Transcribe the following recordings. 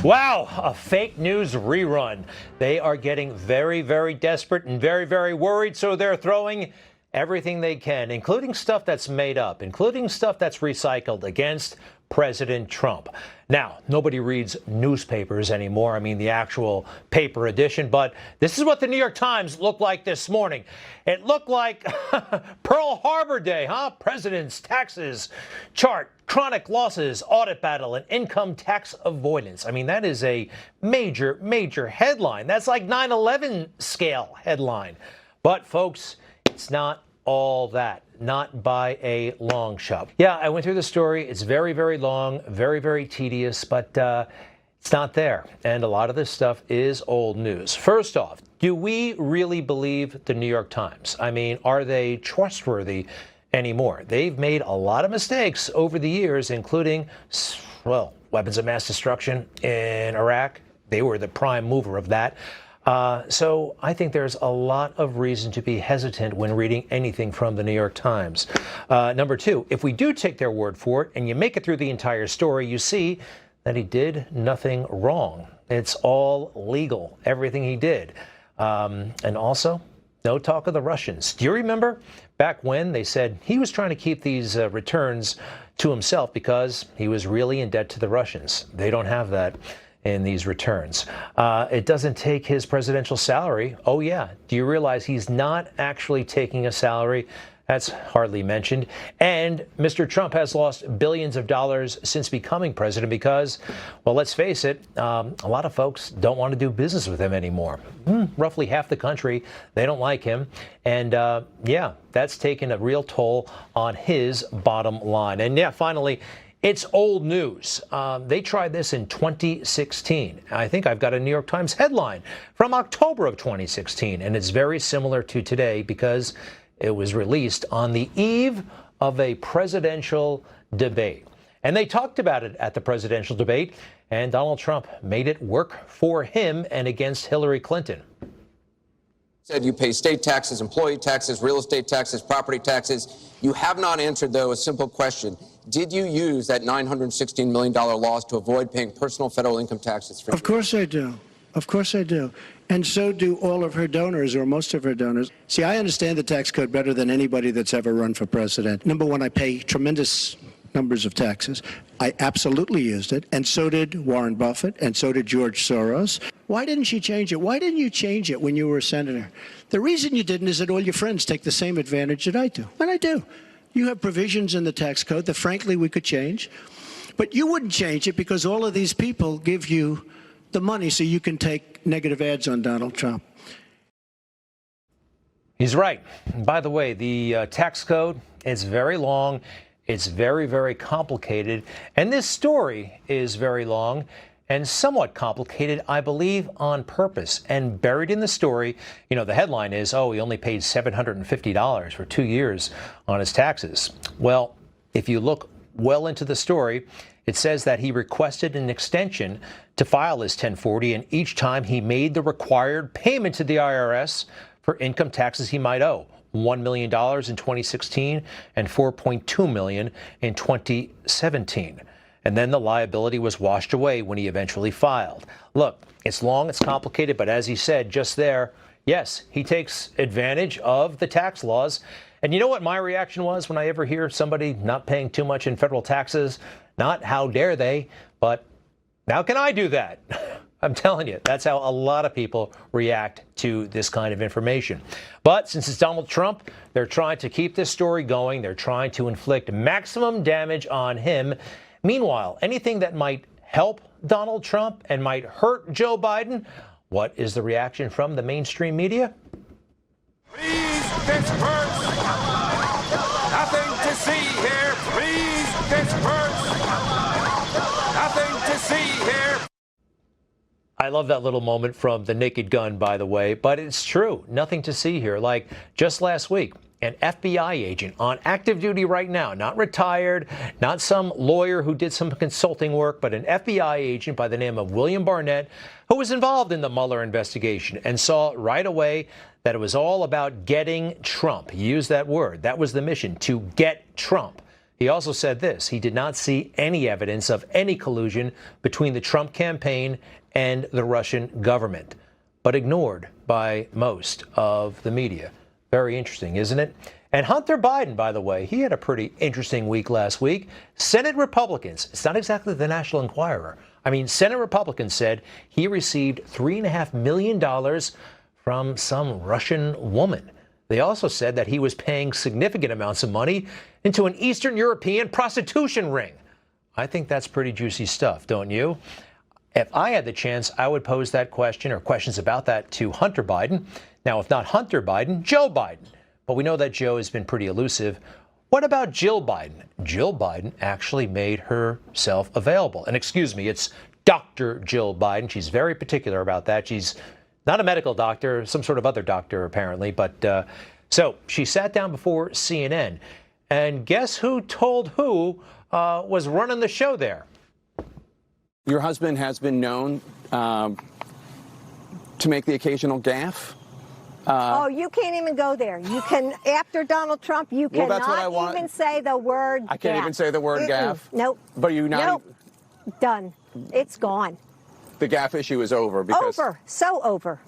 Wow, a fake news rerun. They are getting very, very desperate and very, very worried, so they're throwing everything they can, including stuff that's made up, including stuff that's recycled against President Trump. Now, nobody reads newspapers anymore. I mean, the actual paper edition. But this is what the New York Times looked like this morning. It looked like Pearl Harbor Day, huh? President's taxes chart, chronic losses, audit battle, and income tax avoidance. I mean, that is a major, major headline. That's like 9/11 scale headline. But, folks, it's not all that. Not by a long shot. Yeah, I went through the story. It's very, very long, very, very tedious, but it's not there. And a lot of this stuff is old news. First off, do we really believe the New York Times? I mean, are they trustworthy anymore? They've made a lot of mistakes over the years, including, well, weapons of mass destruction in Iraq. They were the prime mover of that. So I think there's a lot of reason to be hesitant when reading anything from the New York Times. Number two, if we do take their word for it and you make it through the entire story, you see that he did nothing wrong. It's all legal, everything he did. And also, no talk of the Russians. Do you remember back when they said he was trying to keep these returns to himself because he was really in debt to the Russians? They don't have that in these returns. It doesn't take his presidential salary. Oh, yeah. Do you realize he's not actually taking a salary? That's hardly mentioned. And Mr. Trump has lost billions of dollars since becoming president because, well, let's face it, a lot of folks don't want to do business with him anymore. Roughly half the country, they don't like him. And yeah, that's taken a real toll on his bottom line. And yeah, finally, it's old news. They tried this in 2016. I think I've got a New York Times headline from October of 2016, and it's very similar to today because it was released on the eve of a presidential debate. And they talked about it at the presidential debate, and Donald Trump made it work for him and against Hillary Clinton. Said you pay state taxes, employee taxes, real estate taxes, property taxes. You have not answered, though, a simple question. Did you use that $916 million loss to avoid paying personal federal income taxes? Of course I do. Of course I do. And so do all of her donors, or most of her donors. See, I understand the tax code better than anybody that's ever run for president. Number one, I pay tremendous numbers of taxes. I absolutely used it, and so did Warren Buffett, and so did George Soros. Why didn't she change it? Why didn't you change it when you were a senator? The reason you didn't is that all your friends take the same advantage that I do, and I do. You have provisions in the tax code that, frankly, we could change, but you wouldn't change it because all of these people give you the money so you can take negative ads on Donald Trump. He's right. By the way, the tax code is very long. It's very, very complicated. And this story is very long and somewhat complicated, I believe, on purpose. And buried in the story, you know, the headline is, oh, he only paid $750 for 2 years on his taxes. Well, if you look well into the story, it says that he requested an extension to file his 1040, and each time he made the required payment to the IRS for income taxes he might owe. $1 million in 2016 and $4.2 million in 2017. And then the liability was washed away when he eventually filed. Look, it's long, it's complicated, but as he said just there, yes, he takes advantage of the tax laws. And you know what my reaction was when I ever hear somebody not paying too much in federal taxes? Not how dare they, but how can I do that? I'm telling you, that's how a lot of people react to this kind of information. But since it's Donald Trump, they're trying to keep this story going. They're trying to inflict maximum damage on him. Meanwhile, anything that might help Donald Trump and might hurt Joe Biden, what is the reaction from the mainstream media? Please disperse. Nothing to see here. Please disperse. Nothing to see here. I love that little moment from The Naked Gun, by the way, but it's true. Nothing to see here. Like just last week, an FBI agent on active duty right now, not retired, not some lawyer who did some consulting work, but an FBI agent by the name of William Barnett, who was involved in the Mueller investigation and saw right away that it was all about getting Trump. He used that word. That was the mission, to get Trump. He also said this: he did not see any evidence of any collusion between the Trump campaign and the Russian government, but ignored by most of the media. Very interesting, isn't it? And Hunter Biden, by the way, he had a pretty interesting week last week. Senate Republicans, it's not exactly the National Enquirer. I mean, Senate Republicans said he received $3.5 million from some Russian woman. They also said that he was paying significant amounts of money into an Eastern European prostitution ring. I think that's pretty juicy stuff, don't you? If I had the chance, I would pose that question or questions about that to Hunter Biden. Now, if not Hunter Biden, Joe Biden. But we know that Joe has been pretty elusive. What about Jill Biden? Jill Biden actually made herself available. And excuse me, it's Dr. Jill Biden. She's very particular about that. She's not a medical doctor, some sort of other doctor, apparently. But so she sat down before CNN. And guess who told who was running the show there? Your husband has been known to make the occasional gaffe. Oh, you can't even go there. You can, after Donald Trump, you Well, that's what I cannot want. even say the word I can't even say the word gaffe. Nope. But you not. Nope. Done. It's gone. The gaffe issue is over because Over. So over.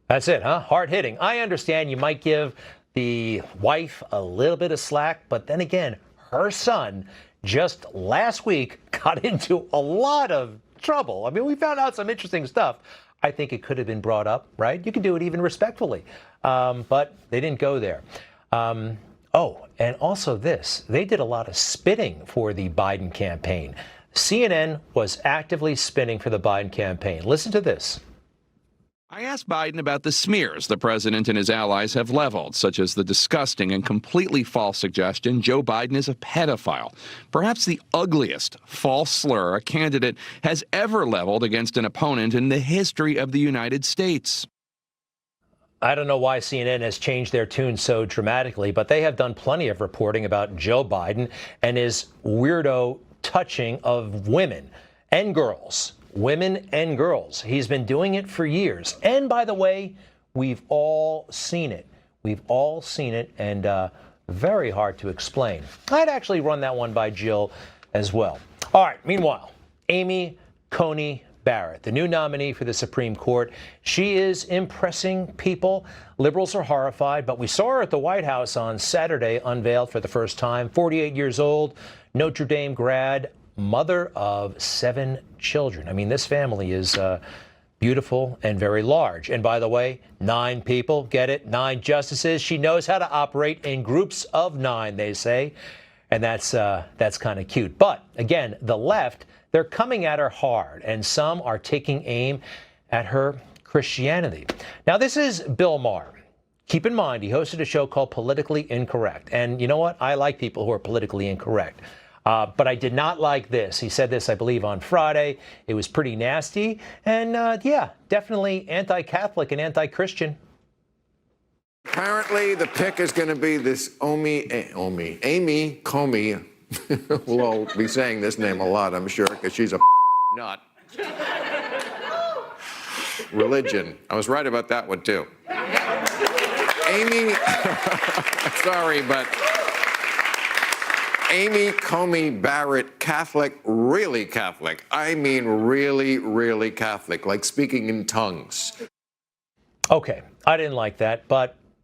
That's it, huh? Hard hitting. I understand you might give the wife a little bit of slack, but then again, her son just last week got into a lot of trouble. I mean, we found out some interesting stuff. I think it could have been brought up, right? You could do it even respectfully, but they didn't go there. Oh, and also this, they did a lot of spinning for the Biden campaign. CNN was actively spinning for the Biden campaign. Listen to this. I asked Biden about the smears the president and his allies have leveled, such as the disgusting and completely false suggestion Joe Biden is a pedophile, perhaps the ugliest false slur a candidate has ever leveled against an opponent in the history of the United States. I don't know why CNN has changed their tune so dramatically, but they have done plenty of reporting about Joe Biden and his weirdo touching of women and girls. Women and girls. He's been doing it for years. And by the way, we've all seen it. We've all seen it, and very hard to explain. I'd actually run that one by Jill as well. All right, meanwhile, Amy Coney Barrett, the new nominee for the Supreme Court. She is impressing people. Liberals are horrified, but we saw her at the White House on Saturday, unveiled for the first time. 48 years old, Notre Dame grad, mother of 7 children. I mean, this family is beautiful and very large. And by the way, 9 people, get it? 9 justices. She knows how to operate in groups of 9, they say. And that's kind of cute. But again, the left, they're coming at her hard, and some are taking aim at her Christianity. Now, this is Bill Maher. Keep in mind, he hosted a show called Politically Incorrect. And you know what? I like people who are politically incorrect. But I did not like this. He said this, I believe, on Friday. It was pretty nasty. And yeah, definitely anti-Catholic and anti-Christian. Apparently, the pick is going to be this Amy Coney. We'll all be saying this name a lot, I'm sure, because she's a nut. Religion. I was right about that one, too. Amy, sorry, but Amy Coney Barrett, Catholic, really Catholic. I mean really, really Catholic, like speaking in tongues. Okay, I didn't like that,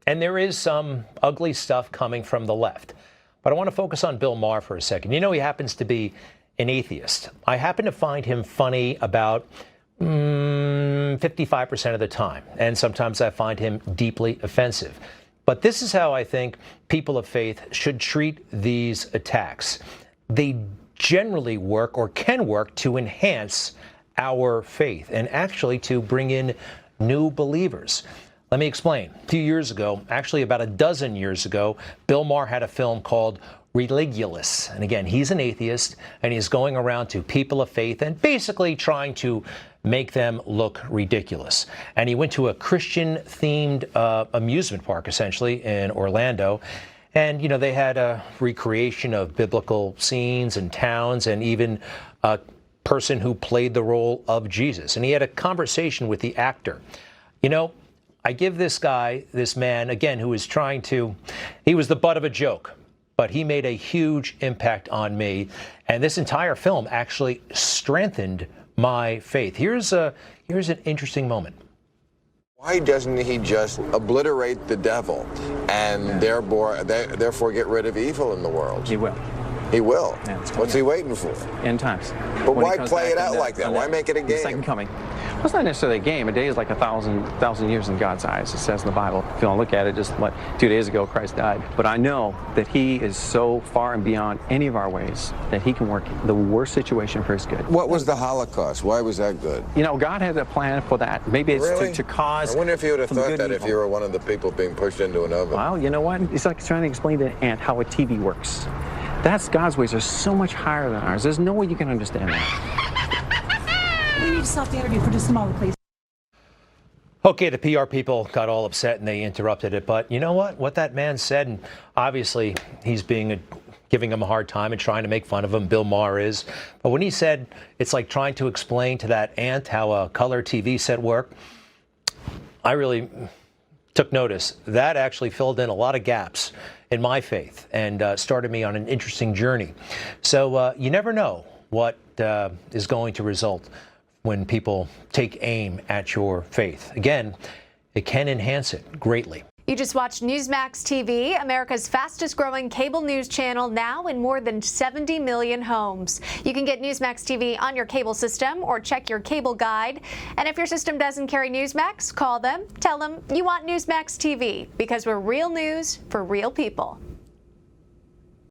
and there is some ugly stuff coming from the left. But I want to focus on Bill Maher for a second. You know, he happens to be an atheist. I happen to find him funny about 55% of the time, and sometimes I find him deeply offensive. But this is how I think people of faith should treat these attacks. They generally work or can work to enhance our faith and actually to bring in new believers. Let me explain. A few years ago, actually about a dozen years ago, Bill Maher had a film called Religulous. And again, he's an atheist, and he's going around to people of faith and basically trying to make them look ridiculous. And he went to a Christian-themed amusement park, essentially, in Orlando. And, you know, they had a recreation of biblical scenes and towns and even a person who played the role of Jesus. And he had a conversation with the actor. You know, I give this guy, this man, again, who is trying to, he was the butt of a joke. but he made a huge impact on me. And this entire film actually strengthened my faith. Here's an interesting moment. Why doesn't he just obliterate the devil and therefore get rid of evil in the world? He will. He will. Yeah, What's he waiting for? End times. But why play it out like that? Why make it a game? Second coming. Well, it's not necessarily a game. A day is like 1,000 years in God's eyes. It says in the Bible. If you want to look at it, just like 2 days ago, Christ died. But I know that he is so far and beyond any of our ways that he can work the worst situation for his good. What was the Holocaust? Why was that good? You know, God had a plan for that. Maybe it's Really? to cause. I wonder if you would have some thought good that if evil. you were one of the people being pushed into an oven. Well, you know what? It's like trying to explain to an ant how a TV works. That's God's ways are so much higher than ours. There's no way you can understand that. We need to stop the interview for just a moment, please. Okay, the PR people got all upset and they interrupted it. But you know what? What that man said, and obviously he's giving him a hard time and trying to make fun of him. Bill Maher is. But when he said it's like trying to explain to that ant how a color TV set worked, I really took notice. That actually filled in a lot of gaps in my faith and started me on an interesting journey. So you never know what is going to result when people take aim at your faith. Again, it can enhance it greatly. You just watched Newsmax TV, America's fastest growing cable news channel, now in more than 70 million homes. You can get Newsmax TV on your cable system or check your cable guide. And if your system doesn't carry Newsmax, call them, tell them you want Newsmax TV, because we're real news for real people.